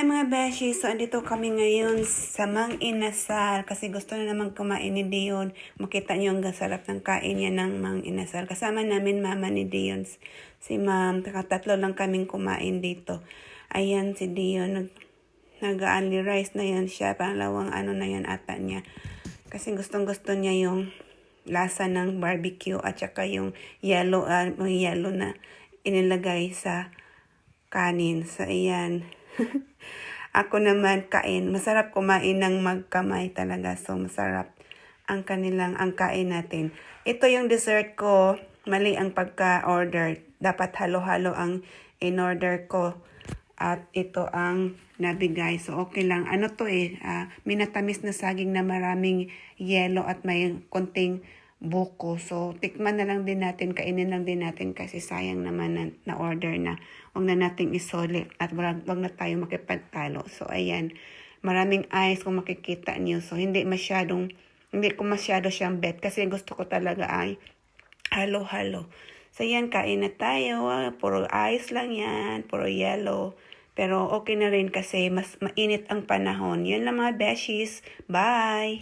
Hi mga beshi, so andito kami ngayon sa Mang Inasal kasi gusto na naman kumain ni Dion. Makita niyo ang sarap ng kain niya ng Mang Inasal. Kasama namin mama ni Dion, si ma'am. Tatlo lang kaming kumain dito. Ayan si Dion, nag-only rice na yan siya. Pangalawang ano na yan ata niya. Kasi gustong gusto niya yung lasa ng barbecue at saka yung yellow na inilagay sa kanin. So ayan. Ako naman kain. Masarap kumain ng magkamay talaga. So, masarap ang kain natin. Ito yung dessert ko. Mali ang pagka-order. Dapat halo-halo ang in-order ko. At ito ang nabigay. So, okay lang. Ano to minatamis na saging na maraming yelo at may konting buko. So, tikman na lang din natin, kainin lang din natin kasi sayang naman na order na. Huwag na nating isoli at wag na tayo makipagtalo. So, ayan. Maraming ice kung makikita niyo. So, hindi ko masyado siyang bet kasi gusto ko talaga ay halo-halo. So, ayan, kain na tayo. Puro ice lang yan. Puro yellow. Pero okay na rin kasi mas mainit ang panahon. Yun lang mga beshies. Bye!